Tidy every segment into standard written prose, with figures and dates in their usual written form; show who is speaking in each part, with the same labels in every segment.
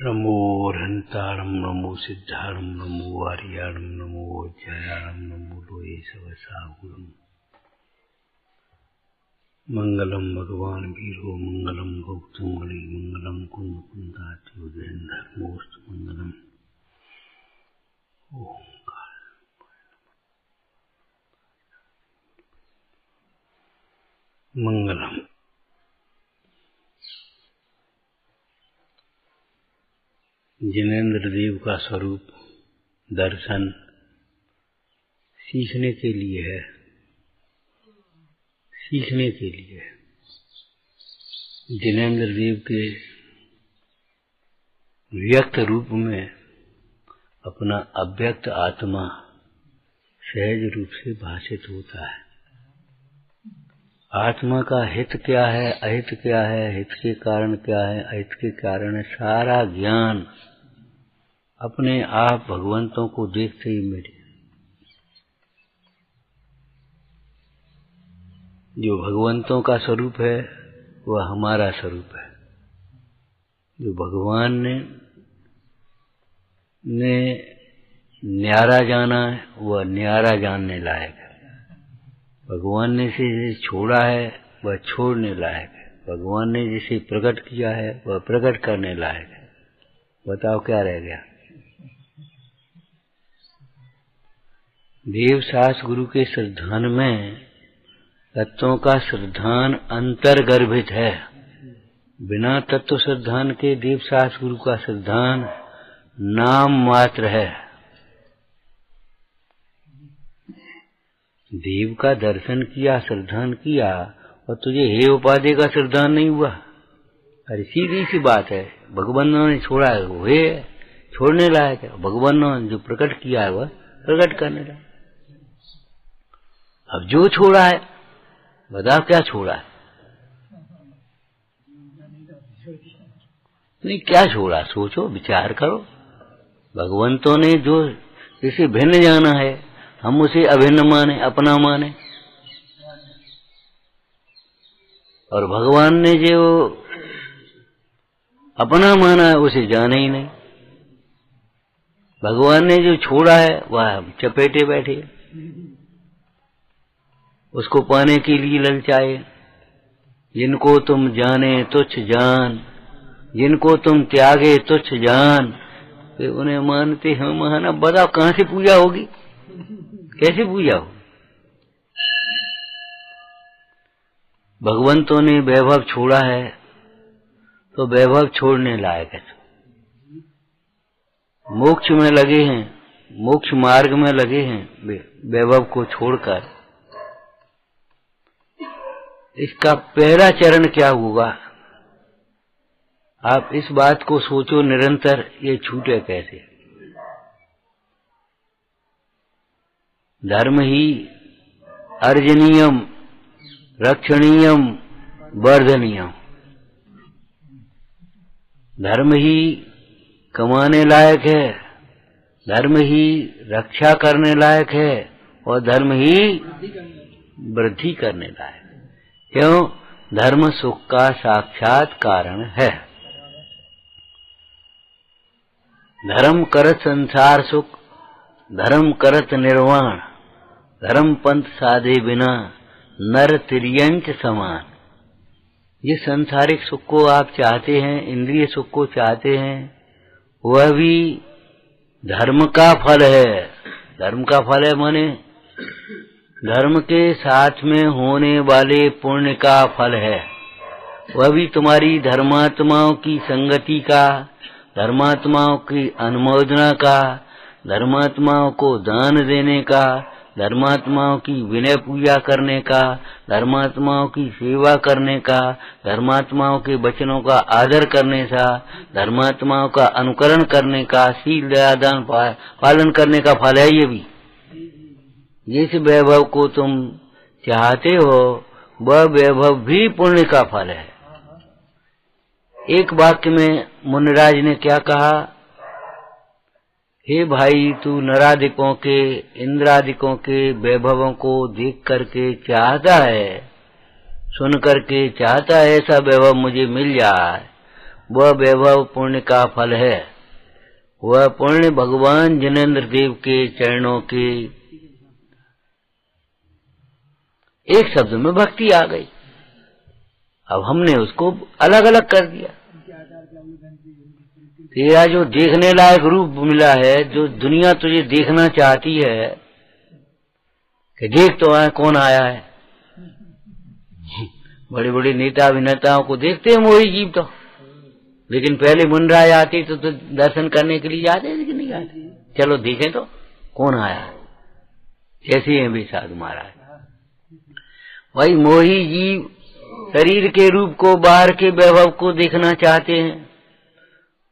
Speaker 1: नमो हंतारम नमो सिद्धारम नमो आर्याणम नमो अज्ञायाणम नमो लोये सवसाहुरम। मंगलम भगवान वीरो मंगलम भौतुंगली मंगलम कुंद कुंदात्यो जैन धर्मोस्तु मंगलम। मंगलम। जिनेंद्र देव का स्वरूप दर्शन सीखने के लिए है, सीखने के लिए। जिनेंद्र देव के व्यक्त रूप में अपना अव्यक्त आत्मा सहज रूप से भाषित होता है। आत्मा का हित क्या है, अहित क्या है, हित के कारण क्या है, अहित के कारण है, सारा ज्ञान अपने आप भगवंतों को देखते ही मिले। जो भगवंतों का स्वरूप है वह हमारा स्वरूप है। जो भगवान ने न्यारा जाना है वह न्यारा जानने लायक है। भगवान ने जिसे छोड़ा है वह छोड़ने लायक है। भगवान ने जिसे प्रकट किया है वह प्रकट करने लायक है। बताओ क्या रह गया? देव सास गुरु के श्रद्धान में तत्वों का श्रद्धान अंतर्गर्भित है। बिना तत्व श्रद्धान के देव सास गुरु का श्रद्धान नाम मात्र है। देव का दर्शन किया, श्रद्धान किया और तुझे हे उपाधि का श्रद्धान नहीं हुआ। अरे सीधी सी बात है, भगवान ने छोड़ा है वो हे छोड़ने लायक है। भगवान ने जो प्रकट किया है वह प्रकट करने लायक। अब जो छोड़ा है बताओ क्या छोड़ा है? नहीं क्या छोड़ा, सोचो विचार करो। भगवंतों ने जो इसे भिन्न जाना है हम उसे अभिन्न माने, अपना माने, और भगवान ने जो अपना माना है उसे जाने ही नहीं। भगवान ने जो छोड़ा है वह हम चपेटे बैठे, उसको पाने के लिए ललचाए। जिनको तुम जाने तुच्छ जान, जिनको तुम त्यागे तुच्छ जान, वे उन्हें मानते हैं महान। अब बताओ कहाँ से पूजा होगी, कैसे पूजा हो? भगवंतों ने वैभव छोड़ा है तो वैभव छोड़ने लायक है। मोक्ष में लगे हैं, मोक्ष मार्ग में लगे हैं वैभव को छोड़कर। इसका पहला चरण क्या होगा? आप इस बात को सोचो निरंतर, ये छूटे कैसे? धर्म ही अर्जनीयम रक्षणीयम वर्धनीयम। धर्म ही कमाने लायक है, धर्म ही रक्षा करने लायक है और धर्म ही वृद्धि करने लायक। क्यों? धर्म सुख का साक्षात कारण है। धर्म करत संसार सुख, धर्म करत निर्वाण, धर्म पंथ साधे बिना नर तिर्यंच समान। ये सांसारिक सुख को आप चाहते हैं, इंद्रिय सुख को चाहते हैं, वह भी धर्म का फल है। धर्म का फल है माने धर्म के साथ में होने वाले पुण्य का फल है। वह भी तुम्हारी धर्मात्माओं की संगति का, धर्मात्माओं की अनुमोदना का, धर्मात्माओं को दान देने का, धर्मात्माओं की विनय पूजा करने का, धर्मात्माओं की सेवा करने का, धर्मात्माओं के वचनों का आदर करने का, धर्मात्माओं का अनुकरण करने का, शील दया दान पालन करने का फल है। ये भी जिस वैभव को तुम चाहते हो वह वैभव भी पुण्य का फल है। एक वाक्य में मुनिराज ने क्या कहा? हे भाई, तू नरादिकों के, इंद्रादिकों के वैभवों को देख करके चाहता है, सुन करके चाहता है ऐसा वैभव मुझे मिल जाए, वह वैभव पुण्य का फल है। वह पुण्य भगवान जिनेंद्र देव के चरणों के, एक शब्द में भक्ति आ गई। अब हमने उसको अलग अलग कर दिया। तेरा जो देखने लायक रूप मिला है, जो दुनिया तुझे देखना चाहती है कि देख तो आए कौन आया है। बड़े बड़े नेता अभिनेताओं को देखते हैं मोही जीव तो, लेकिन पहले मुनराज आते तो दर्शन करने के लिए जाते थे कि नहीं जाते? चलो देखें तो कौन आया है। ऐसे हैं भी साधु महाराज। वही मोही जीव शरीर के रूप को, बाहर के वैभव को देखना चाहते हैं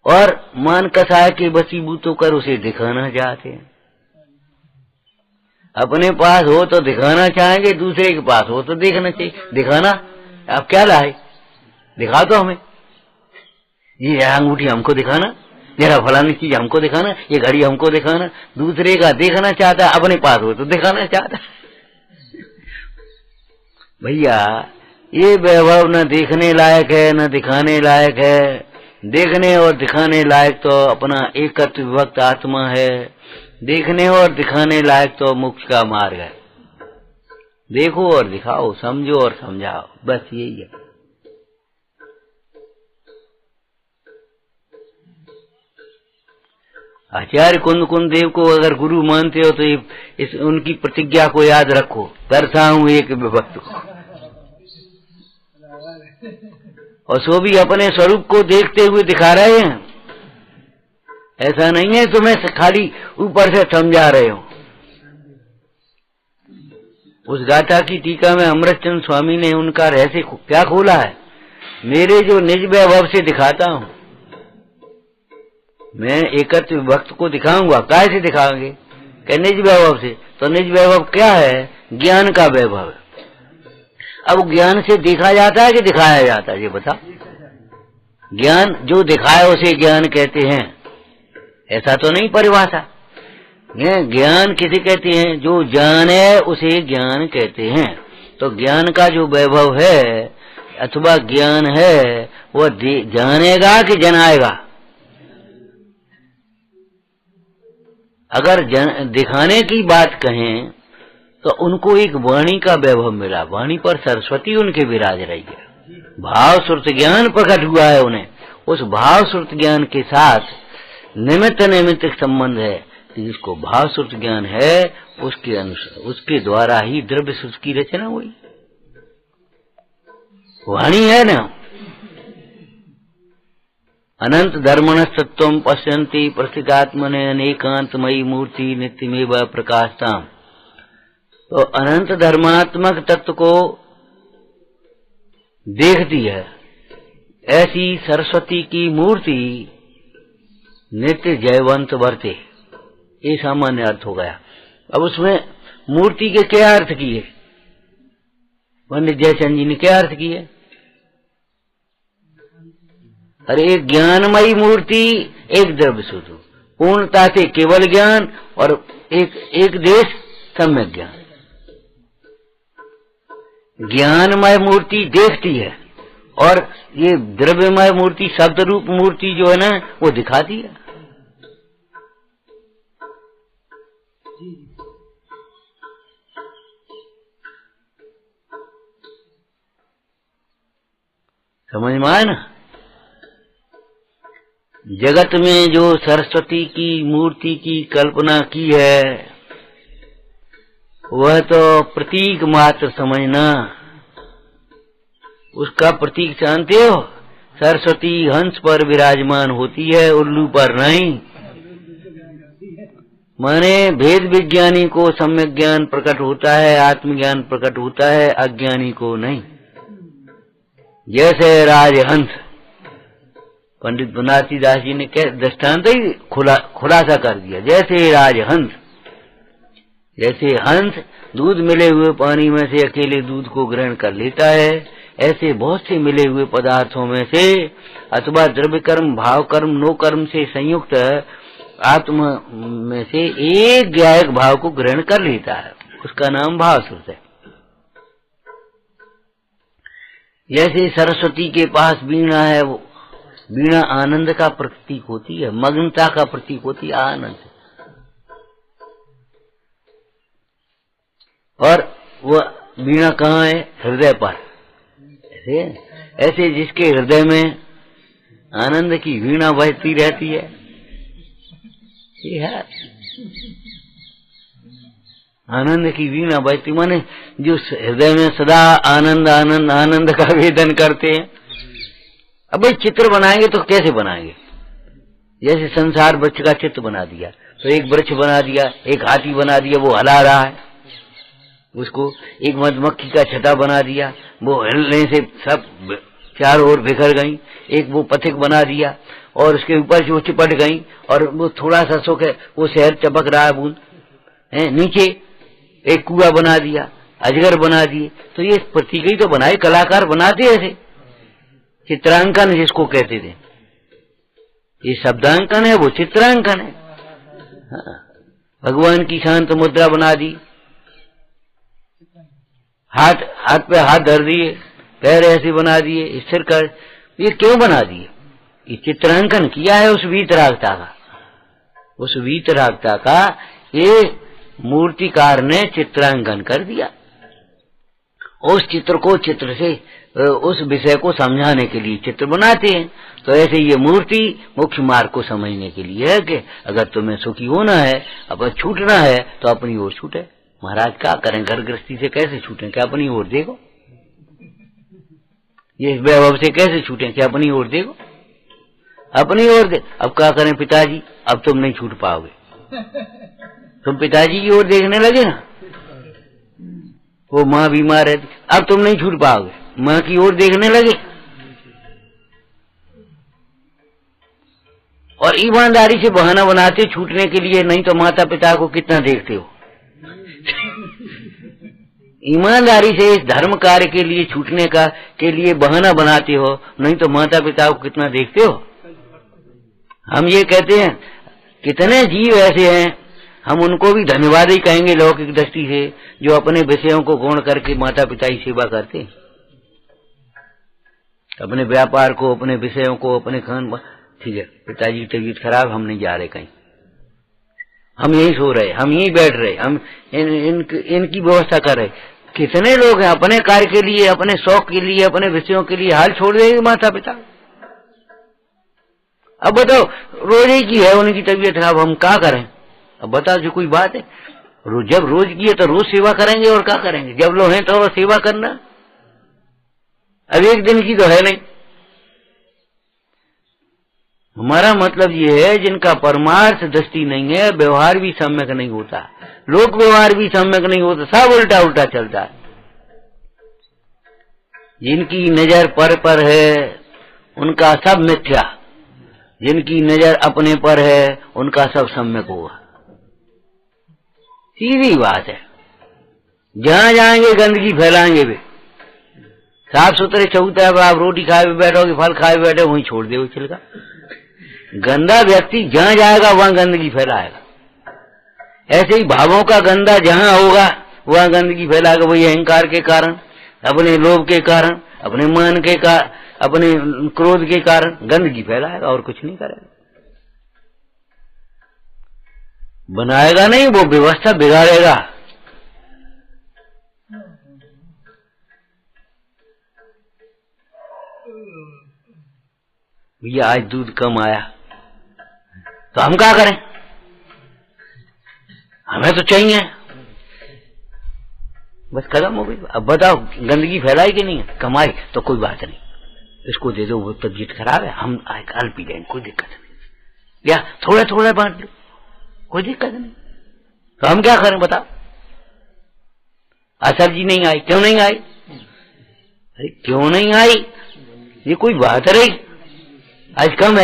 Speaker 1: और मान कसाय के बसीबूत होकर उसे दिखाना चाहते हैं। अपने पास हो तो दिखाना चाहेंगे, दूसरे के पास हो तो देखना चाहिए। दिखाना अब क्या लाए, दिखा तो हमें। ये अंगूठी हमको दिखाना, मेरा फलानी चीज हमको दिखाना, ये घड़ी हमको दिखाना। दूसरे का देखना चाहता है, अपने पास हो तो दिखाना चाहता है। भैया ये वैभव न देखने लायक है न दिखाने लायक है। देखने और दिखाने लायक तो अपना एकत्व विभक्त आत्मा है। देखने और दिखाने लायक तो मोक्ष का मार्ग है। देखो और दिखाओ, समझो और समझाओ, बस यही है। आचार्य कुंद देव को अगर गुरु मानते हो तो इस उनकी प्रतिज्ञा को याद रखो, करता हूं एक विभक्त को। और सो भी अपने स्वरूप को देखते हुए दिखा रहे हैं। ऐसा नहीं है तुम्हें खाली ऊपर से समझा रहे हो। उस गाथा की टीका में अमृतचंद स्वामी ने उनका रहस्य क्या खोला है। मेरे जो निज वैभव से दिखाता हूं, मैं एकत्व भक्त को दिखाऊंगा। काय से दिखाएंगे? क्या निज वैभव से। तो निज वैभव क्या है? ज्ञान का वैभव है। अब ज्ञान से देखा जाता है कि दिखाया जाता है? ये बता। ज्ञान जो दिखाए उसे ज्ञान कहते हैं, ऐसा तो नहीं परिभाषा। ज्ञान किसे कहते हैं? जो जाने उसे ज्ञान कहते हैं। तो ज्ञान का जो वैभव है अथवा ज्ञान है, वह जानेगा कि जनाएगा। अगर दिखाने की बात कहें तो उनको एक वाणी का वैभव मिला। वाणी पर सरस्वती उनके विराज रही है। भाव श्रुत ज्ञान प्रकट हुआ है उन्हें। उस भाव श्रुत ज्ञान के साथ निमित्त नैमित्तिक संबंध है। जिसको भाव श्रुत ज्ञान है उसके अनुसार, उसके द्वारा ही द्रव्य श्रुत की रचना हुई। वाणी है ना। अनंत धर्मण सत्वम पश्यन्ति प्रसिद्धात्मने अनेकांतमयी मूर्ति नित्यमेव प्रकाशताम। तो अनंत धर्मात्मक तत्व को देखती है ऐसी सरस्वती की मूर्ति नित्य जयवंत वर्ते। ये सामान्य अर्थ हो गया। अब उसमें मूर्ति के क्या अर्थ किए? पंडित जयचंद जी ने क्या अर्थ किए? अरे एक ज्ञानमयी मूर्ति, एक द्रव्य शुद्ध, पूर्णता से केवल ज्ञान, और एक देश सम्यक ज्ञान। ज्ञानमय मूर्ति देखती है और ये द्रव्यमय मूर्ति, शब्द रूप मूर्ति जो है ना, वो दिखाती है। समझ में आया ना? जगत में जो सरस्वती की मूर्ति की कल्पना की है वह तो प्रतीक मात्र समझना। उसका प्रतीक जानते हो? सरस्वती हंस पर विराजमान होती है, उल्लू पर नहीं। माने भेद विज्ञानी को सम्यक ज्ञान प्रकट होता है, आत्मज्ञान प्रकट होता है, अज्ञानी को नहीं। जैसे राजहंस, पंडित बनारसी दास जी ने क्या दृष्टांत ही खुलासा कर दिया। जैसे राजहंस, जैसे हंस दूध मिले हुए पानी में से अकेले दूध को ग्रहण कर लेता है, ऐसे बहुत से मिले हुए पदार्थों में से अथवा द्रव्य कर्म, भाव कर्म, नो कर्म से संयुक्त आत्मा में से एक ज्ञायक भाव को ग्रहण कर लेता है। उसका नाम भाव श्रुत है। जैसे सरस्वती के पास वीणा है, वो वीणा आनंद का प्रतीक होती है, मग्नता का प्रतीक होती है, आनंद। और वह वीणा कहाँ है? हृदय पर। ऐसे जिसके हृदय में आनंद की वीणा बजती रहती है, ये है आनंद की वीणा बजती, माने जो हृदय में सदा आनंद आनंद आनंद का वेदन करते हैं। अब भाई चित्र बनाएंगे तो कैसे बनाएंगे? जैसे संसार वृक्ष का चित्र बना दिया, तो एक वृक्ष बना दिया, एक हाथी बना दिया, वो हला रहा है उसको, एक मधुमक्खी का छटा बना दिया, वो हिलने से सब चारों ओर बिखर गई, एक वो पथिक बना दिया और उसके ऊपर से वो चिपट गई और वो थोड़ा सा सुख है, वो शहर चपक रहा है बूंद है, नीचे एक कुआ बना दिया, अजगर बना दिए। तो ये प्रतीक ही तो बनाए, कलाकार बनाते ऐसे, चित्रांकन जिसको कहते थे। ये शब्दांकन है, वो चित्रांकन है। हाँ। भगवान की शांत मुद्रा बना दी, हाथ पे हाथ धर दिए, पैर ऐसे बना दिए, स्थिर कर, ये क्यों बना दिए? ये चित्रांकन किया है उस वीतरागता का, उस वीतरागता का ये मूर्तिकार ने चित्रांकन कर दिया। उस चित्र को, चित्र से उस विषय को समझाने के लिए चित्र बनाते हैं। तो ऐसे ये मूर्ति मुख्य मार्ग को समझने के लिए है कि अगर तुम्हें सुखी होना है, अब छूटना है तो अपनी ओर छूटे। महाराज क्या करें, घर गृहस्थी से कैसे छूटें? क्या अपनी ओर देखो, ये वैभव से कैसे छूटें? क्या अपनी ओर देखो, अपनी ओर दे। अब क्या करें पिताजी, अब तुम नहीं छूट पाओगे। तुम पिताजी की ओर देखने लगे ना, वो माँ बीमार है, अब तुम नहीं छूट पाओगे, माँ की ओर देखने लगे। और ईमानदारी से बहाना बनाते छूटने के लिए, नहीं तो माता पिता को कितना देखते हो। ईमानदारी से इस धर्म कार्य के लिए छूटने का के लिए बहाना बनाते हो, नहीं तो माता पिता को कितना देखते हो। हम ये कहते हैं कितने जीव ऐसे हैं, हम उनको भी धन्यवाद ही कहेंगे लौकिक दृष्टि से, जो अपने विषयों को गौण करके माता पिता की सेवा करते हैं, अपने व्यापार को, अपने विषयों को, अपने खान। ठीक है, पिताजी की तबीयत खराब, हम नहीं जा रहे कहीं, हम यहीं सो रहे, हम यहीं बैठ रहे, हम इनकी व्यवस्था कर रहे। कितने लोग हैं अपने कार्य के लिए, अपने शौक के लिए, अपने विषयों के लिए हाल छोड़ देंगे माता पिता। अब बताओ, रोज ही की है उनकी तबीयत खराब, हम क्या करें? अब बताओ, जो कोई बात है? जब रोज की है तो रोज सेवा करेंगे, और क्या करेंगे? जब लोग हैं तो सेवा करना। अब एक दिन की तो है नहीं। हमारा मतलब ये है जिनका परमार्थ दृष्टि नहीं है, व्यवहार भी सम्यक नहीं होता, लोक व्यवहार भी सम्यक नहीं होता, सब उल्टा उल्टा चलता है। जिनकी नजर पर है उनका सब मिथ्या, जिनकी नजर अपने पर है उनका सब सम्यक होगा। सीधी बात है। जहां जाएंगे गंदगी फैलाएंगे वे। साफ सुथरे चौथा है, आप रोटी खाए हुए बैठोगे, फल खाए बैठे, वहीं छोड़ दे छिलका। गंदा व्यक्ति जहां जाएगा वहां गंदगी फैलाएगा। ऐसे ही भावों का गंदा जहां होगा वहां गंदगी फैलाएगा। वही अहंकार के कारण, अपने लोभ के कारण, अपने मान के कारण, अपने क्रोध के कारण गंदगी फैलाएगा, और कुछ नहीं करेगा। बनाएगा नहीं, वो व्यवस्था बिगाड़ेगा। भैया आज दूध कम आया तो हम क्या करें? हमें तो चाहिए, बस खत्म हो गई। अब बताओ, गंदगी फैलाई कि नहीं है? कमाई तो कोई बात नहीं, इसको दे दो, वो तबीयत खराब है, हम कल पी लेंगे, कोई दिक्कत नहीं, या थोड़ा थोड़ा बांट लो, कोई दिक्कत नहीं। तो हम क्या करें बताओ? आज सब्जी नहीं आई, क्यों नहीं आई? अरे क्यों नहीं आई, ये कोई बात रही? आज कम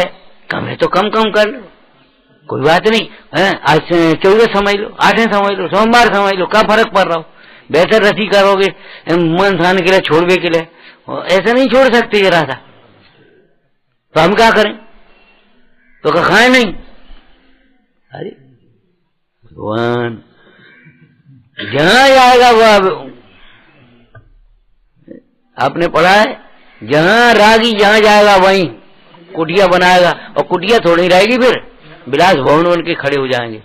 Speaker 1: है तो कम कर लो, कोई बात नहीं है। आज 14 समझ लो, 8 समझ लो, सोमवार समझ लो, क्या फर्क पड़ रहा हो? बेहतर रसी करोगे मन थाने के लिए, छोड़ने के लिए। ऐसा नहीं छोड़ सकते ये रास्ता, तो हम क्या करें? तो क्या खाए नहीं? अरे भगवान, जहां जाएगा वो, आपने पढ़ा है, जहां रागी जहां जाएगा वहीं कुटिया बनाएगा और कुटिया थोड़ी रहेगी, फिर विलास भवन बन के खड़े हो जाएंगे।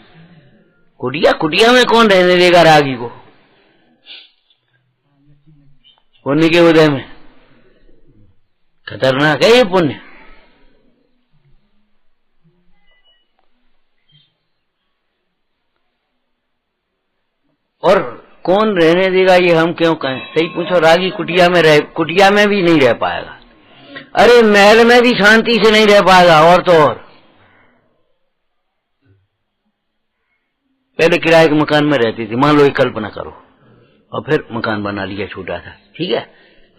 Speaker 1: कुटिया में कौन रहने देगा रागी को? पुण्य के उदय में खतरनाक है ये पुण्य। और कौन रहने देगा ये हम क्यों कहें? सही पूछो, रागी कुटिया में भी नहीं रह पाएगा। अरे महल में भी शांति से नहीं रह पाएगा। और तो और पहले किराए के मकान में रहती थी, मान लो एक कल्पना करो, और फिर मकान बना लिया छोटा सा, ठीक है,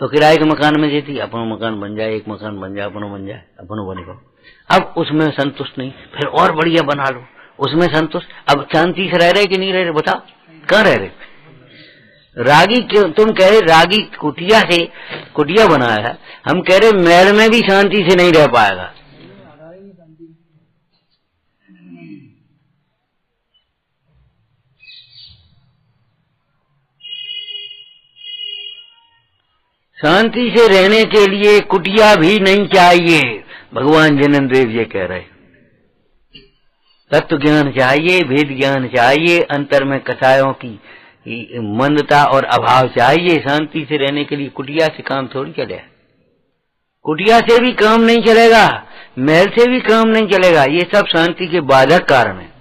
Speaker 1: तो किराए के मकान में जेती अपनो मकान बन जाए, एक मकान बन जाए, अपनो बन जाए, अपनो बनेगा। अब उसमें संतुष्ट नहीं, फिर और बढ़िया बना लो, उसमें संतुष्ट। अब शांति से रह रहे कि नहीं रह रहे? बताओ, कहाँ रह रहे? रागी क्यों तुम कह रहे रागी कुटिया से कुटिया बनाया है, हम कह रहे महल में भी शांति से नहीं रह पाएगा। शांति से रहने के लिए कुटिया भी नहीं चाहिए। भगवान जिनेंद्र देव ये कह रहे, तत्व ज्ञान चाहिए, भेद ज्ञान चाहिए, अंतर में कसायों की मंदता और अभाव चाहिए। शांति से रहने के लिए कुटिया से काम थोड़ी चले। कुटिया से भी काम नहीं चलेगा, महल से भी काम नहीं चलेगा। ये सब शांति के बाधक कारण है।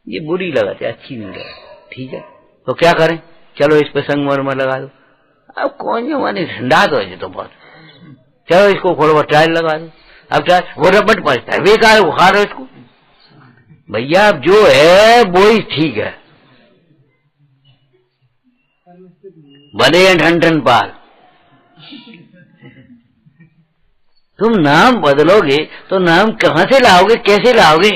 Speaker 1: ये बुरी लगाते, अच्छी नहीं लगा, ठीक है, तो क्या करें? चलो इस पे संगमरमर लगा दो। अब कौन जमाने ठंडा तो है तो बहुत, चलो इसको खोलो टाइल लगा दो। अब टाइल वो रबट पड़ता है, बेकार उखाड़ दो इसको। भैया अब जो है वो ही ठीक है, भले ठन पाल। तुम नाम बदलोगे तो नाम कहां से लाओगे, कैसे लाओगे?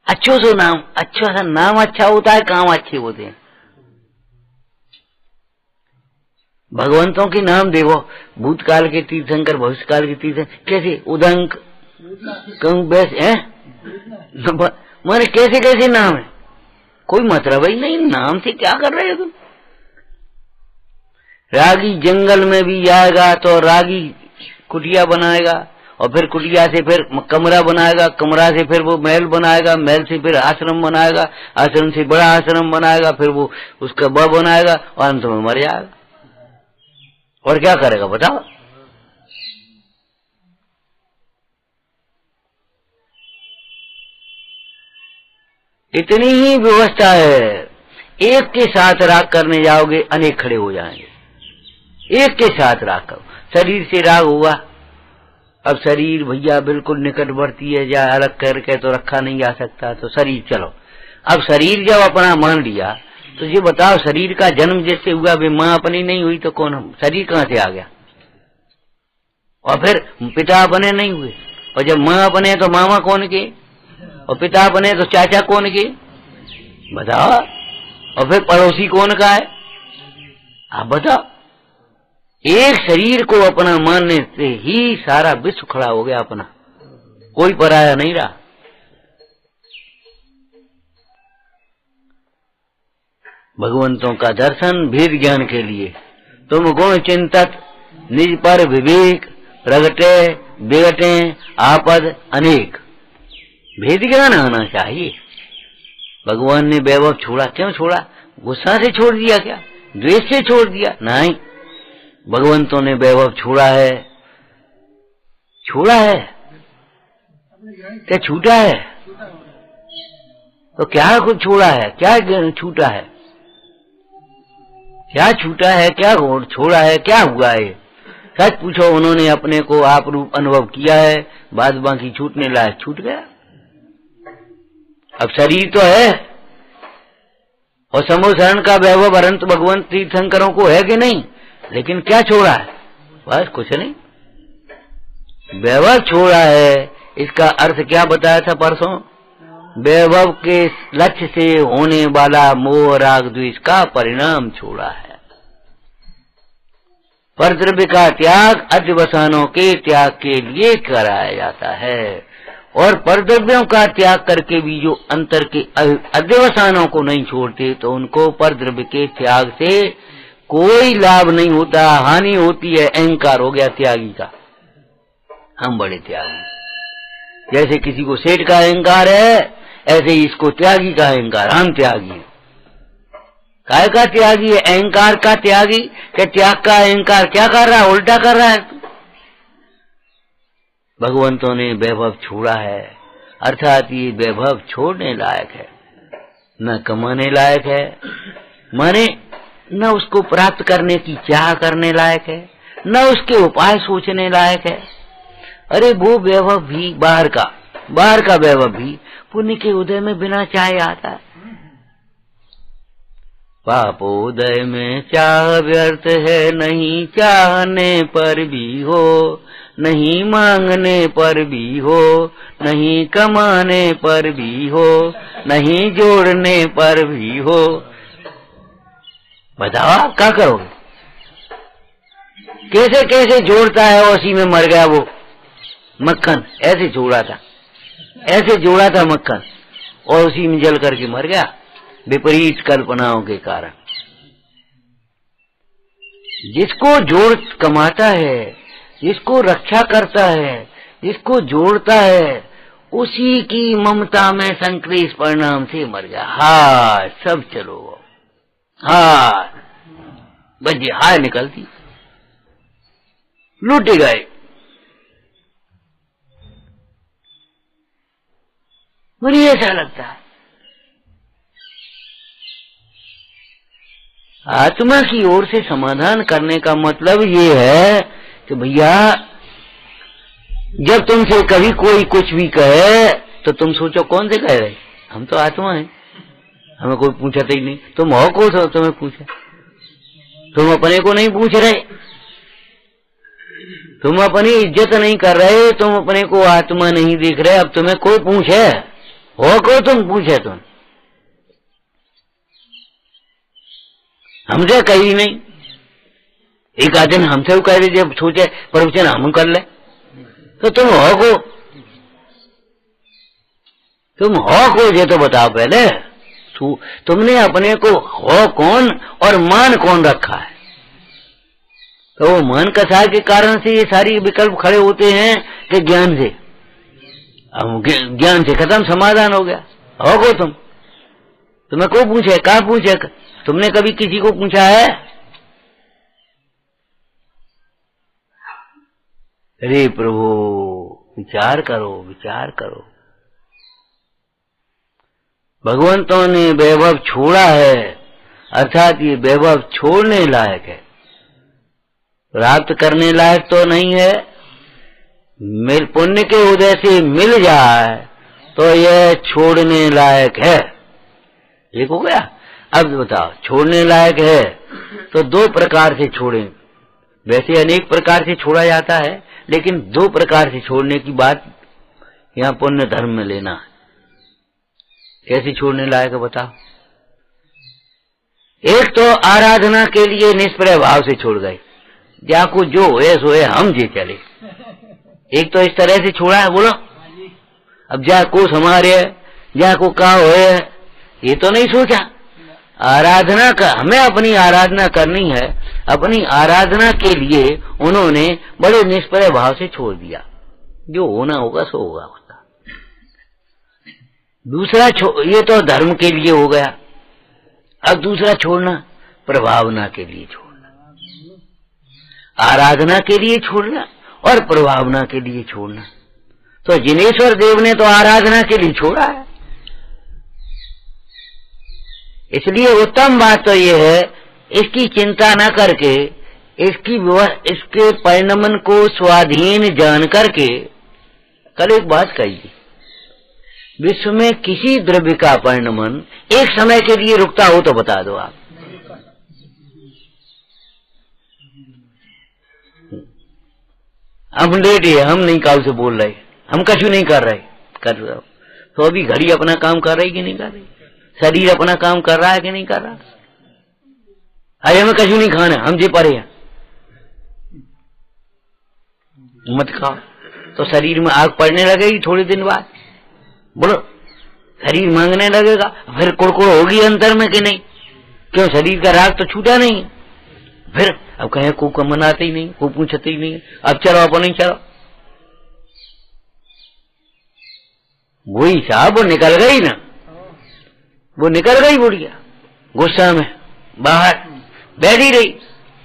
Speaker 1: अच्छा सा नाम अच्छा होता है, काम अच्छे होते हैं। भगवंतों के नाम देखो, भूतकाल के तीर्थंकर, भविष्यकाल के तीर्थंकर, कैसे उदंक है, माने कैसे कैसे नाम है, कोई मतलब ही नहीं। नाम से क्या कर रहे हो तुम? रागी जंगल में भी जाएगा तो रागी कुटिया बनाएगा, और फिर कुटिया से फिर कमरा बनाएगा, कमरा से फिर वो महल बनाएगा, महल से फिर आश्रम बनाएगा, आश्रम से बड़ा आश्रम बनाएगा, फिर वो उसका ब बनाएगा और अंत में मर जाएगा। और क्या करेगा बताओ? इतनी ही व्यवस्था है। एक के साथ राग करने जाओगे अनेक खड़े हो जाएंगे। एक के साथ राग करो। शरीर से राग हुआ, अब शरीर भैया बिल्कुल निकटवर्ती है, या अलग करके तो रखा नहीं जा सकता, तो शरीर चलो। अब शरीर जब अपना मान लिया तो ये बताओ, शरीर का जन्म जैसे हुआ, वे माँ अपनी नहीं हुई तो कौन, शरीर कहाँ से आ गया? और फिर पिता अपने नहीं हुए, और जब माँ अपने तो मामा कौन के, और पिता बने तो चाचा कौन के, बताओ? और फिर पड़ोसी कौन का है, आप बताओ? एक शरीर को अपना मानने से ही सारा विश्व खड़ा हो गया अपना, कोई पराया नहीं रहा। भगवंतों का दर्शन भेद ज्ञान के लिए तुम गुण चिंतत निज पर विवेक प्रगटे बेगटे आपद अनेक। भेद ज्ञान आना चाहिए। भगवान ने वैभव छोड़ा, क्यों छोड़ा? गुस्सा से छोड़ दिया क्या? द्वेष से छोड़ दिया? नहीं, भगवंतों ने वैभव छोड़ा है। क्या छूटा है? तो क्या कुछ छोड़ा है? क्या छूटा है? क्या छूटा है? क्या छोड़ा है? क्या हुआ है? सच पूछो, उन्होंने अपने को आप रूप अनुभव किया है, बाद बाकी छूटने लायक छूट गया। अब शरीर तो है, और समोसरण का वैभव अनंत भगवंत तीर्थंकरों को है कि नहीं, लेकिन क्या छोड़ा है? बस कुछ नहीं, वैभव छोड़ा है। इसका अर्थ क्या बताया था परसों? वैभव के लक्ष्य से होने वाला मोह राग द्वेष का परिणाम छोड़ा है। परद्रव्य का त्याग अध्यवसानों के त्याग के लिए कराया जाता है, और परद्रव्यों का त्याग करके भी जो अंतर के अध्यवसानों को नहीं छोड़ते, तो उनको परद्रव्य के त्याग से कोई लाभ नहीं होता, हानि होती है। अहंकार हो गया त्यागी का, हम बड़े त्यागी। जैसे किसी को सेठ का अहंकार है, ऐसे ही इसको त्यागी का अहंकार, हम त्यागी हैं। काय का त्यागी है? अहंकार का त्यागी। क्या त्याग का अहंकार क्या कर रहा है? उल्टा कर रहा है। भगवंतों ने वैभव छोड़ा है, अर्थात ये वैभव छोड़ने लायक है, न कमाने लायक है, माने न उसको प्राप्त करने की चाह करने लायक है, न उसके उपाय सोचने लायक है। अरे वो वैभव भी बाहर का वैभव भी पुण्य के उदय में बिना चाहे आता है। पापोदय में चाह व्यर्थ है, नहीं चाहने पर भी हो, नहीं मांगने पर भी हो, नहीं कमाने पर भी हो, नहीं जोड़ने पर भी हो। बताओ आप क्या करोगे? कैसे कैसे जोड़ता है, उसी में मर गया वो मक्खन। ऐसे जोड़ा था मक्खन, और उसी में जल करके मर गया, विपरीत कल्पनाओं के कारण। जिसको जोड़ कमाता है, जिसको रक्षा करता है, जिसको जोड़ता है, उसी की ममता में संक्लेश परिणाम से मर गया। हाय सब चलो, हाय बजे, हाय निकलती, लूट गए। मुझे ऐसा लगता है आत्मा की ओर से समाधान करने का मतलब ये है कि भैया जब तुमसे कभी कोई कुछ भी कहे तो तुम सोचो कौन से कह रहे, हम तो आत्मा हैं, हमें कोई पूछता ही नहीं। तुम हो कौन सा तुम्हें पूछे? तुम अपने को नहीं पूछ रहे, तुम अपनी इज्जत नहीं कर रहे, तुम अपने को आत्मा नहीं देख रहे। अब तुम्हें कोई पूछे हो को तुम पूछे, तुम हमसे कही नहीं। एक आदमी हमसे कह रही जब सोचे प्रवचन हम कर ले, तो तुम हो को ये तो बताओ पहले, तुमने अपने को हो कौन और मान कौन रखा है? तो वो मन कसाय के कारण से ये सारी विकल्प खड़े होते हैं कि ज्ञान से, ज्ञान से खत्म, समाधान हो गया। हो को तुम्हें को पूछे, कहाँ पूछे? तुमने कभी किसी को पूछा है? अरे प्रभु विचार करो, विचार करो। भगवंतों ने वैभव छोड़ा है, अर्थात ये वैभव छोड़ने लायक है, प्राप्त करने लायक तो नहीं है। पुण्य के उदय से मिल जाए तो यह छोड़ने लायक है। ठीक हो गया? अब बताओ, छोड़ने लायक है तो दो प्रकार से छोड़ें। वैसे अनेक प्रकार से छोड़ा जाता है, लेकिन दो प्रकार से छोड़ने की बात यहाँ पुण्य धर्म में लेना है। कैसे छोड़ने लायक है बताओ? एक तो आराधना के लिए निष्प्रय भाव से छोड़ गए, जाको जो है सो है, हम जे चले। एक तो इस तरह से छोड़ा है, बोलो। अब जाको हमारे, जाको का होए, ये तो नहीं सोचा। आराधना का, हमें अपनी आराधना करनी है, अपनी आराधना के लिए उन्होंने बड़े निष्प्रय भाव से छोड़ दिया। जो होना होगा सो होगा उसका। दूसरा ये तो धर्म के लिए हो गया। अब दूसरा छोड़ना प्रभावना के लिए छोड़ना, आराधना के लिए छोड़ना और प्रभावना के लिए छोड़ना। तो जिनेश्वर देव ने तो आराधना के लिए छोड़ा है। इसलिए उत्तम बात तो ये है, इसकी चिंता न करके, इसके परिणमन को स्वाधीन जान करके। कल एक बात कही, विश्व में किसी द्रव्य का परिणमन एक समय के लिए रुकता हो तो बता दो आप। हम लेट है, हम नहीं काउ से बोल रहे, हम कछु नहीं कर रहे, कर रहे हो तो अभी घड़ी अपना काम कर रही कि नहीं कर रही? शरीर अपना काम कर रहा है कि नहीं कर रहा? अरे हमें कछु नहीं खाना, हम जी पड़े हैं, मत खाओ। तो शरीर में आग पड़ने लगेगी थोड़े दिन बाद, बोलो शरीर मांगने लगेगा, फिर कुड़कुड़ होगी अंतर में कि नहीं? क्यों? शरीर का राग तो छूटा नहीं है। फिर अब कहें को मनाते ही नहीं, को पूछते ही नहीं, अब चलो अपन नहीं चलो। वही साहब वो निकल गई ना, वो निकल गई बुढ़िया गुस्सा में, बाहर बैठी रही।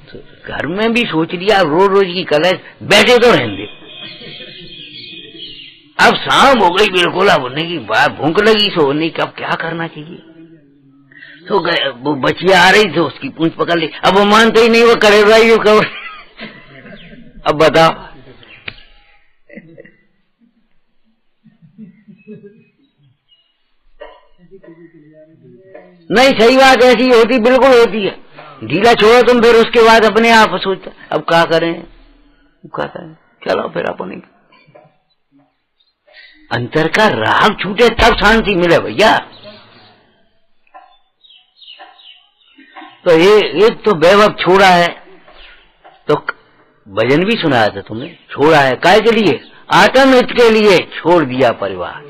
Speaker 1: तो घर में भी सोच लिया रोज रोज की कलश, बैठे तो रहने दे। अब शाम हो गई बिल्कुल, अब होने की बात, भूख लगी सोने की, अब क्या करना चाहिए। तो वो बचिया आ रही थी, उसकी पूंछ पकड़ ली। अब वो मानते ही नहीं, वो करे रही हो कवर। अब बताओ, नहीं सही बात ऐसी होती, बिल्कुल होती है। ढीला छोड़ो तुम, फिर उसके बाद अपने आप सोचता अब क्या करें, क्या करें, चलो फिर अपने अंतर का राग छूटे तब शांति मिले भैया। तो ये तो वैभव छोड़ा है, तो भजन भी सुनाया था तुमने, छोड़ा है काय के लिए, आत्म हित के लिए छोड़ दिया परिवार।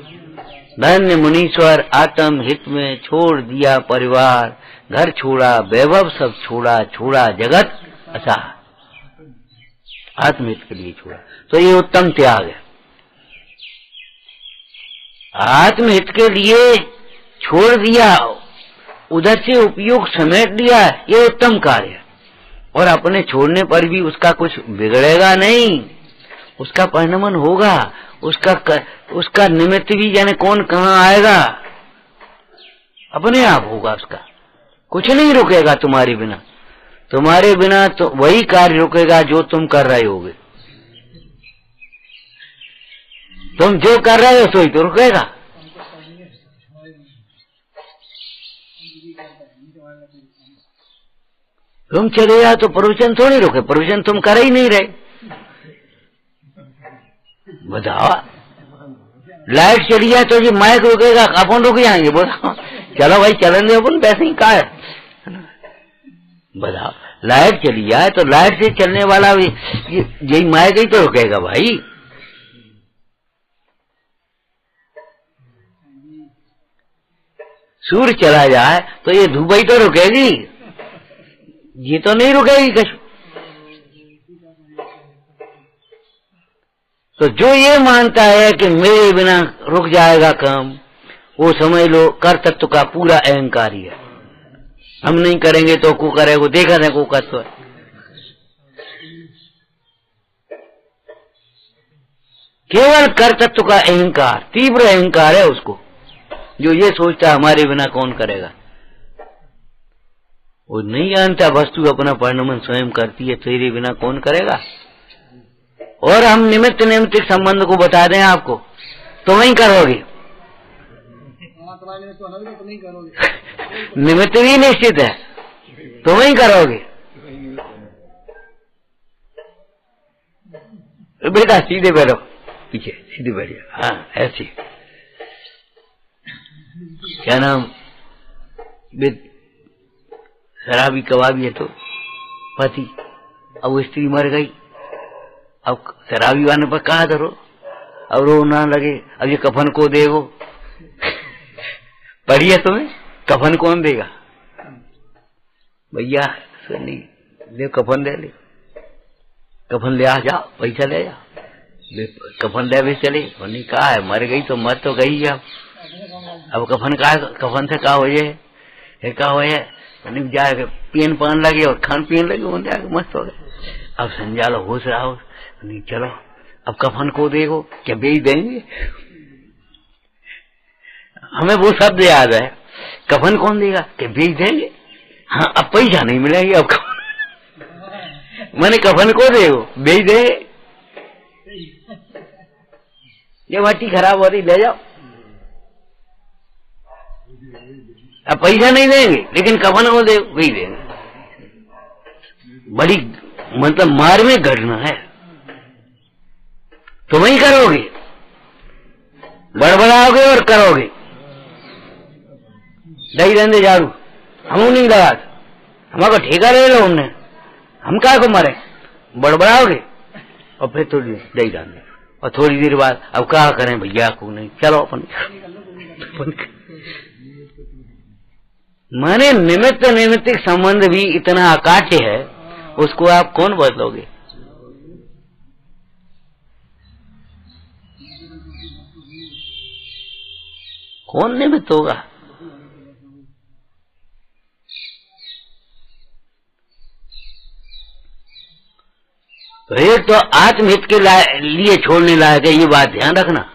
Speaker 1: धन्य मुनीश्वर आत्म हित में छोड़ दिया परिवार, घर छोड़ा वैभव सब छोड़ा, छोड़ा जगत असा, आत्महित के लिए छोड़ा। तो ये उत्तम त्याग है, आत्महित के लिए छोड़ दिया, उधर से उपयोग समेट लिया, ये उत्तम कार्य है। और अपने छोड़ने पर भी उसका कुछ बिगड़ेगा नहीं, उसका परिणमन होगा, उसका निमित्त भी जाने कौन कहाँ आएगा, अपने आप होगा, उसका कुछ नहीं रुकेगा तुम्हारे बिना। तुम्हारे बिना तो वही कार्य रुकेगा जो तुम कर रहे होगे। तुम जो कर रहे हो सोई तो रुकेगा। तुम चले जाओ तो प्रवचन थोड़ी रुके, प्रवचन तुम कर ही नहीं रहे। बताओ, लाइट चली जाए तो ये माइक रुकेगा, अपन रुक जाएंगे। बताओ, चलो भाई चलन दे, अपन वैसे ही कहा है। बताओ, लाइट चली जाए तो लाइट से चलने वाला भी यही माइक ही तो रुकेगा भाई। सूर्य चला जाए तो ये धूप ही तो रुकेगी, ये तो नहीं रुकेगी कछु। तो जो ये मानता है कि मेरे बिना रुक जाएगा काम, वो समझ लो कर तत्व का पूरा अहंकारी है। हम नहीं करेंगे तो को करेगा, देखा नहीं को करता है। केवल कर तत्व का अहंकार, तीव्र अहंकार है उसको, जो ये सोचता है हमारे बिना कौन करेगा। वो नहीं जानता वस्तु अपना परिणमन स्वयं करती है, तेरे बिना कौन करेगा। और हम निमित्त नैमित्तिक संबंध को बता दें आपको, तो वही करोगे। निमित्त भी निश्चित है, तो वही करोगे। बेटा सीधे बैठो, पीछे सीधे बैठिए, हाँ ऐसी। क्या नाम, शराबी कबाबी है तो पति, अब वो स्त्री मर गई, अब शराबी वाले पर कहा धरो, अब रो ना लगे, अब ये कफन को देगो। पढ़ी है तुम्हें, कफन कौन देगा भैया, सुनी ले कफन ले, कफन ले आ जाओ, पैसा ले जाओ, कफन ले भी चले। उन्हें कहा है मर गई तो मर तो गई, अब कफन का, कफन से का हो जाए, का हो जाए, जाके पीन पान लगे और खान पीन लगे, उन जाके मस्त हो गए। अब संजालो होश रहो, नहीं चलो अब कफन को देखो, क्या बेच देंगे। हमें वो शब्द याद है, कफन कौन देगा, क्या बेच देंगे। हाँ अब पैसा नहीं मिलेगी, अब मैंने कफन को देखो, बेच देंगे। ये मट्टी खराब हो रही, ले जाओ, अब पैसा नहीं देंगे, लेकिन कफन को दे वही देंगे। बड़ी मतलब मार में घटना है, तो वही करोगे, बड़बड़ाओगे और करोगे। दही धंधे झाड़ू हम नहीं लगा, हमारा ठेका ले लो हमने, हम क्या को मारे, बड़बड़ाओगे और फिर थोड़ी दही धंधे, और थोड़ी देर बाद अब क्या करें भैया को नहीं, चलो अपन। माने निमित्त नैमित्तिक संबंध भी इतना अकाट्य है, उसको आप कौन बदलोगे? कौन निमित्त होगा? तो एक तो आत्महित के लिए छोड़ने लायक है, ये बात ध्यान रखना।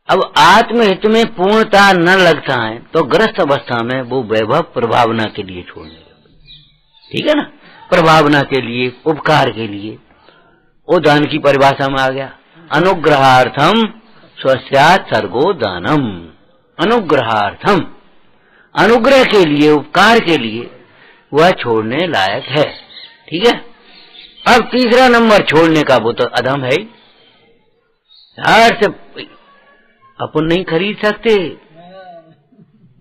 Speaker 1: अब आत्महित में पूर्णता न लगता है तो ग्रस्त अवस्था में वो वैभव प्रभावना के लिए छोड़ने लगे, ठीक है ना? प्रभावना के लिए, उपकार के लिए, वो दान की परिभाषा में आ गया। अनुग्रहार्थम स्वस्यात् सर्गो दानम। अनुग्रहार्थम, अनुग्रह के लिए, उपकार के लिए वह छोड़ने लायक है, ठीक है। अब तीसरा नंबर छोड़ने का, वो तो अधम है। यार से अपन नहीं खरीद सकते,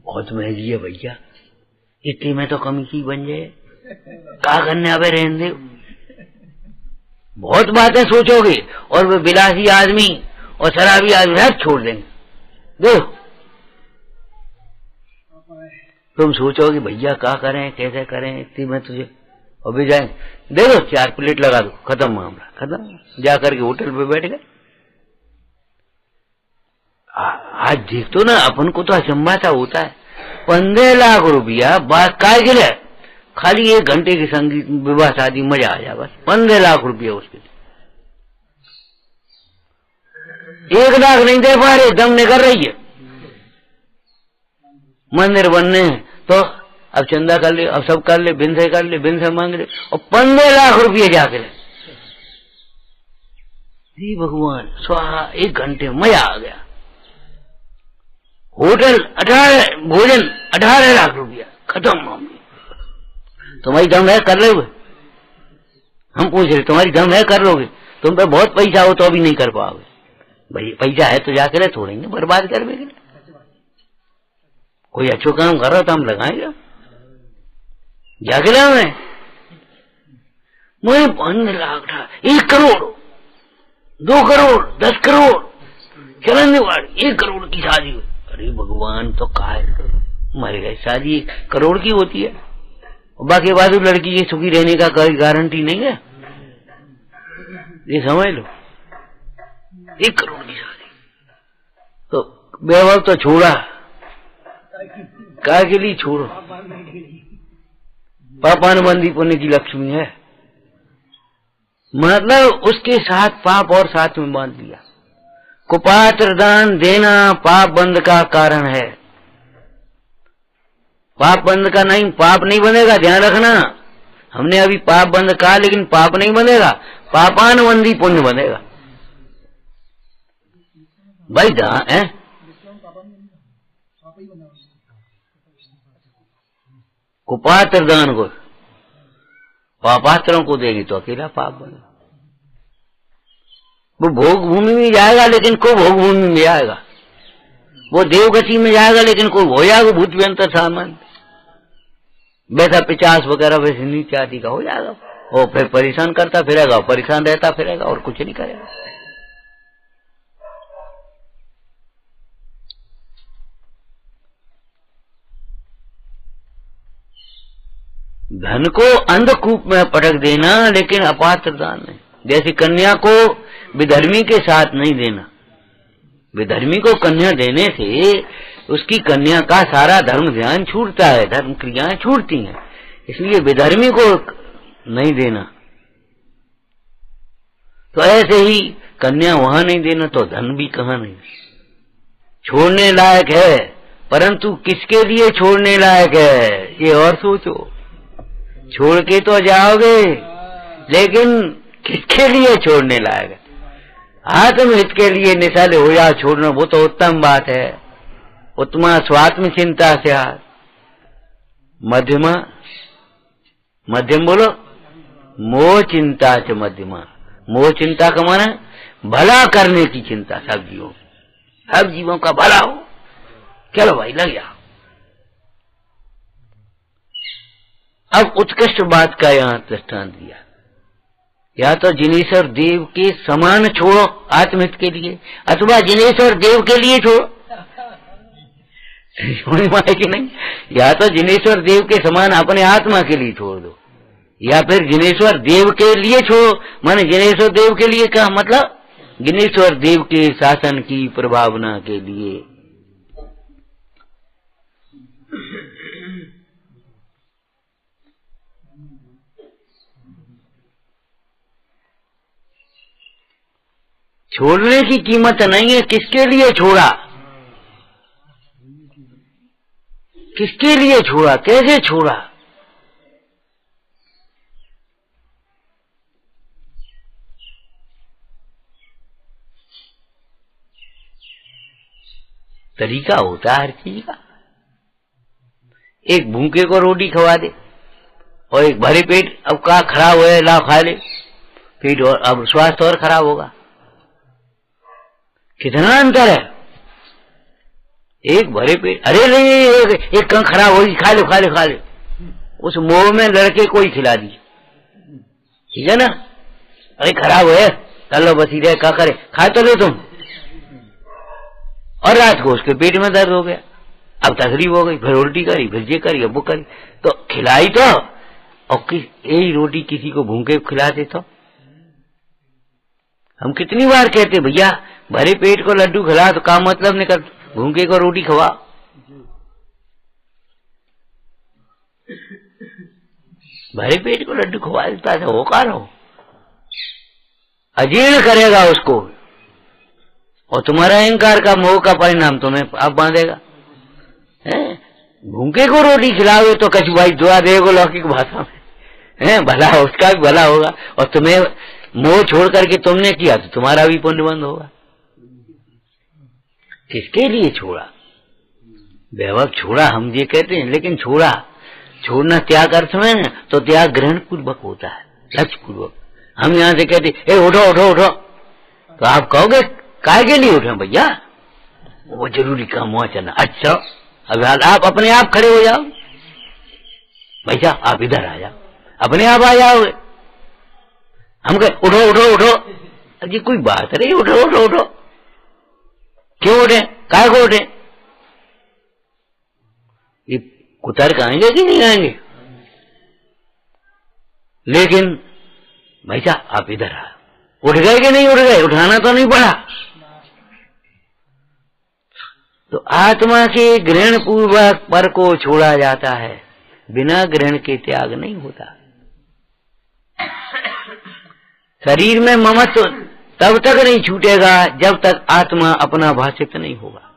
Speaker 1: बहुत महंगी है भैया, इतनी में तो कमी की बन जाए, क्या करने अब रहने दे। बहुत बातें सोचोगे और वे विलासी आदमी और शराबी आदमी सब छोड़ देंगे। देखो तुम सोचोगे भैया क्या करें, कैसे करें, इतनी में तुझे अभी जाए, दे दो 4 प्लेट लगा दो, खत्म मामला, खत्म। जाकर के होटल पे बैठ गए। आज देख तो ना, अपन को तो अचंभा सा होता है, 15 लाख रुपया बात काय के लिए, खाली 1 घंटे की संगीत विवाह शादी मजा आ जाए, बस 15 लाख रुपया उसके लिए। 1 लाख नहीं दे पा रहे, दम निकल रही है। मंदिर बनने हैं तो अब चंदा कर ले, अब सब कर ले, बिन से कर ले, बिन से मांग ले, और 15 लाख रुपये जाके ले। जी भगवान स्वाहा, 1 घंटे मजा आ गया। होटल 18, भोजन 18 लाख रुपया, खत्म मामले। तुम्हारी दम है कर लोगे? हम पूछ रहे तुम्हारी दम है कर लोगे? तुम पे बहुत पैसा हो तो अभी नहीं कर पाओगे। भाई पैसा है तो जाके ले, छोड़ेंगे बर्बाद कर देंगे। कोई अच्छो काम कर रहा तो हम लगाएंगे, जाके ला मैं 15 लाख था, 1 करोड़, 2 करोड़, 10 करोड़ चलन वाली 1 करोड़ की शादी हुई। अरे भगवान, तो काय मर गए। शादी 1 करोड़ की होती है, और बाकी बाजू लड़की की सुखी रहने का कोई गारंटी नहीं है, ये समझ लो। 1 करोड़ की शादी, तो वैभव तो छोड़ा, काय के लिए छोड़ो? पापानुबंधी पुण्य की लक्ष्मी है, मतलब उसके साथ पाप और साथ में बांध दिया। कुपात्र दान देना पाप बंध का कारण है। पाप बंध का नहीं, पाप नहीं बनेगा, ध्यान रखना। हमने अभी पाप बंध कहा, लेकिन पाप नहीं बनेगा, पापानुबंधी पुण्य बनेगा भाई। दान है कुपात्र दान को, पापात्रों को देगी तो अकेला पाप बने। वो भोग भूमि में जाएगा, लेकिन को भोग भूमि में जाएगा। वो देवगति में जाएगा, लेकिन को हो जाएगा भूत व्यंतर सामान, वैसा 50 वगैरह वैसे नीचे आदि का हो जाएगा। वो फिर परेशान करता फिरेगा, परेशान रहता फिरेगा, और कुछ नहीं करेगा। धन को अंधकूप में पटक देना, लेकिन अपात्र दान नहीं। जैसे कन्या को विधर्मी के साथ नहीं देना। विधर्मी को कन्या देने से उसकी कन्या का सारा धर्म ध्यान छूटता है, धर्म क्रियाएं छूटती हैं, इसलिए विधर्मी को नहीं देना। तो ऐसे ही कन्या वहां नहीं देना तो धन भी कहां नहीं। छोड़ने लायक है, परंतु किसके लिए छोड़ने लायक है ये और सोचो। छोड़ के तो जाओगे, लेकिन किसके लिए छोड़ने लायक है? आत्महित के लिए निशाले हो जाओ छोड़ना, वो तो उत्तम बात है। उत्तमा स्वात्म चिंता से मध्यमा, मध्यम बोलो, मोह चिंता से मध्यमा। मोह चिंता का माना भला करने की चिंता, सब जीवों, सब जीवों का भला हो, चलो भाई लग जाओ। अब उत्कृष्ट बात का यहाँ दृष्टांत दिया, या तो जिनेश्वर देव के समान छोड़ो आत्महित के लिए, अथवा जिनेश्वर देव के लिए छोड़ो। समझ में आए कि नहीं? या तो जिनेश्वर देव के समान अपने आत्मा के लिए छोड़ दो, या फिर जिनेश्वर देव के लिए छोड़ो। माने जिनेश्वर देव के लिए क्या मतलब? जिनेश्वर देव के शासन की प्रभावना के लिए। छोड़ने की कीमत नहीं है, किसके लिए छोड़ा, किसके लिए छोड़ा, कैसे छोड़ा। तरीका होता है हर चीज का। एक भूखे को रोटी खवा दे और एक भरे पेट, अब का खराब हो ला खा ले पेट, और अब स्वास्थ्य और खराब होगा। कितना अंतर है। एक भरे पेट, अरे नहीं एक कंख खराब होगी, खा लो खा लो खा लो, उस मोह में लड़के को ही खिला दी, ठीक है ना। अरे खराब है, कर लो बसी रहे, क्या करे, खा तो लो तुम। और रात को उसके पेट में दर्द हो गया, अब तकलीफ हो गई, फिर उल्टी करी, फिर ये करी, अब वो करी, तो खिलाई तो, और यही रोटी किसी को भूखे खिलाते तो। हम कितनी बार कहते भैया भरे पेट को लड्डू खिला, तो काम मतलब निकल, भूखे को रोटी खवा। भरे पेट को लड्डू खवा देता था, वो कार हो, अजीर्ण करेगा उसको, और तुम्हारा अहंकार का मोह का परिणाम तुम्हें आप बांधेगा। भूखे को रोटी खिलाओगे तो कछु भाई दुआ देगा लौकिक भाषा में, भला उसका भी भला होगा, और तुम्हें मोह छोड़ करके तुमने किया तो तुम्हारा भी पुण्य बंद होगा। किसके लिए छोड़ा? वैभव छोड़ा हम ये कहते हैं, लेकिन छोड़ा, छोड़ना त्याग अर्थ में ना, तो त्याग ग्रहण पूर्वक होता है, लक्ष्य पूर्वक। हम यहाँ से कहते उठो उठो उठो, तो आप कहोगे काय के लिए उठे भैया, वो जरूरी काम हुआ चलना। अच्छा अब आप अपने आप खड़े हो जाओ, भैया आप इधर आ जाओ, अपने आप आ जाओगे। हम कहे उठो उठो उठो, अजी कोई बात नहीं, उठो उठो उठो, क्यों उठे, काय को उठे? ये कुतर आएंगे कि नहीं आएंगे? लेकिन भैया आप इधर आ, उठ गए कि नहीं उठ गए? उठाना तो नहीं पड़ा। तो आत्मा के ग्रहण पूर्वक पर को छोड़ा जाता है, बिना ग्रहण के त्याग नहीं होता। शरीर में ममत्व तब तक नहीं छूटेगा जब तक आत्मा अपना भाषित नहीं होगा।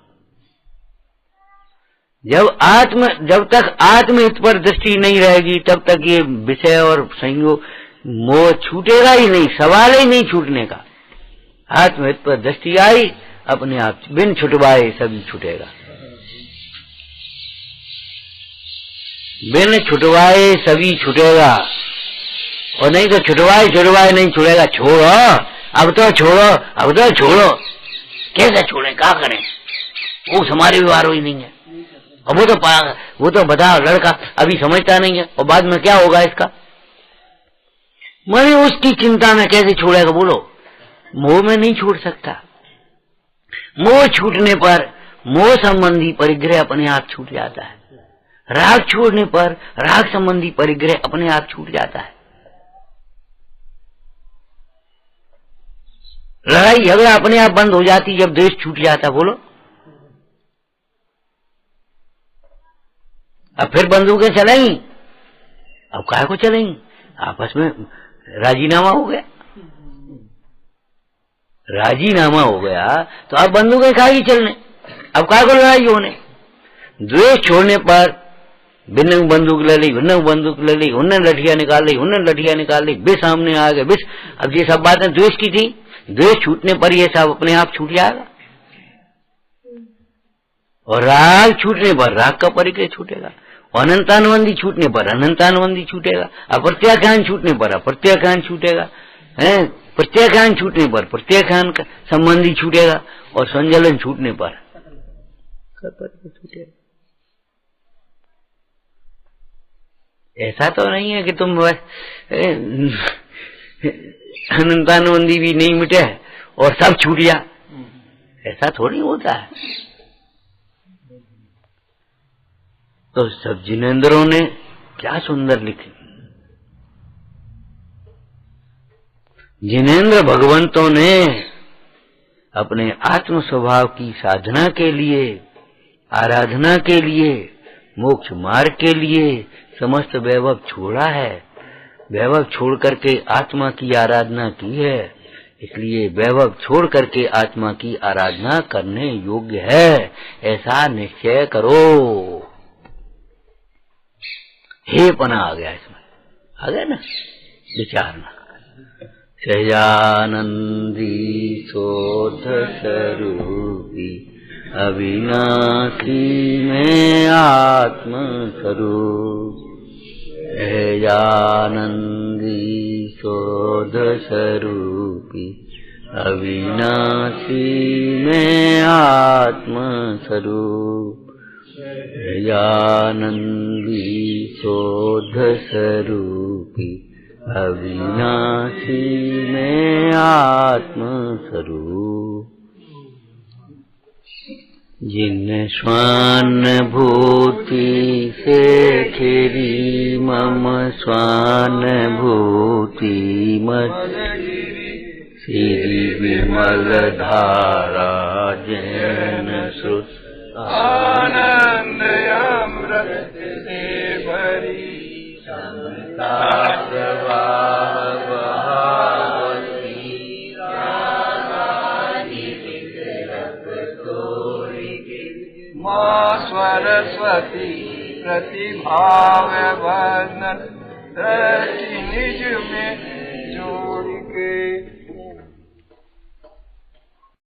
Speaker 1: जब तक आत्महित पर दृष्टि नहीं रहेगी तब तक ये विषय और संयोग मोह छूटेगा ही नहीं, सवाल ही नहीं छूटने का। आत्महित पर दृष्टि आई, अपने आप बिन छुटवाए सभी छूटेगा, बिन छुटवाए सभी छूटेगा, और नहीं तो छुटवाए छुटवाए नहीं छूटेगा। छोड़ो अब तो छोड़ो, अब तो छोड़ो, कैसे छोड़े, क्या करें, वो हमारे व्यवहार ही नहीं है। और वो तो बताओ लड़का अभी समझता नहीं है, और बाद में क्या होगा इसका, मैंने उसकी चिंता में कैसे छोड़ेगा, बोलो। मोह में नहीं छोड़ सकता। मोह छूटने पर मोह संबंधी परिग्रह अपने आप छूट जाता है, राग छोड़ने पर राग संबंधी परिग्रह अपने आप छूट जाता है। लड़ाई झगड़ा अपने आप बंद हो जाती जब द्वेष छूट जाता, बोलो। अब फिर बंदूकें चलेंगी, अब काहे को चलेंगी, आपस में राजीनामा हो गया, राजीनामा हो गया तो अब बंदूकें काहे चलने, अब काहे को लड़ाई होने। द्वेष छोड़ने पर भिन्न बंदूक ले ली, भिन्न बंदूक ले ली, उन्हें लठियां निकाल ली, उन्हें लठियां निकाल ली, विष सामने आ गए, विष। अब ये सब बातें द्वेष की थी, द्वेष छूटने पर ये सब अपने आप छूट जाएगा। और राग छूटने पर राग का परिग्रह छूटेगा, अनंतानुबंधी छूटने पर अनंतानुबंधी छूटेगा, अप्रत्याख्यान छूटने पर अप्रत्याख्यान छूटेगा, प्रत्याख्यान छूटने पर प्रत्याख्यान संबंधी छूटेगा, और संजलन छूटने पर छूटेगा। ऐसा तो नहीं है कि तुम अनंतानुबंधी भी नहीं मिटे और सब छूट गया, ऐसा थोड़ी होता है। तो सब जिनेंद्रों ने क्या सुंदर लिखे। जिनेंद्र भगवंतों ने अपने आत्म स्वभाव की साधना के लिए, आराधना के लिए, मोक्ष मार्ग के लिए समस्त वैभव छोड़ा है। वैभव छोड़ करके आत्मा की आराधना की है, इसलिए वैभव छोड़ करके आत्मा की आराधना करने योग्य है, ऐसा निश्चय करो। हे पना आ गया, इसमें आ गया ना विचारना। सहजानंदी शोध स्वरूपी अविनाशी में आत्म स्वरूप। सहजानंदी शोध स्वरूपी अविनाशी में आत्म स्वरूप। सहजानंदी शोध स्वरूपी अविनाशी में आत्म स्वरूप। जिन स्वान भूति से खिरी मम स्वान भूति मत श्री विमल धारा जैन श्रुत आनंद अमृत से भरी समता सरस्वती प्रतिभाव वर्णन निज में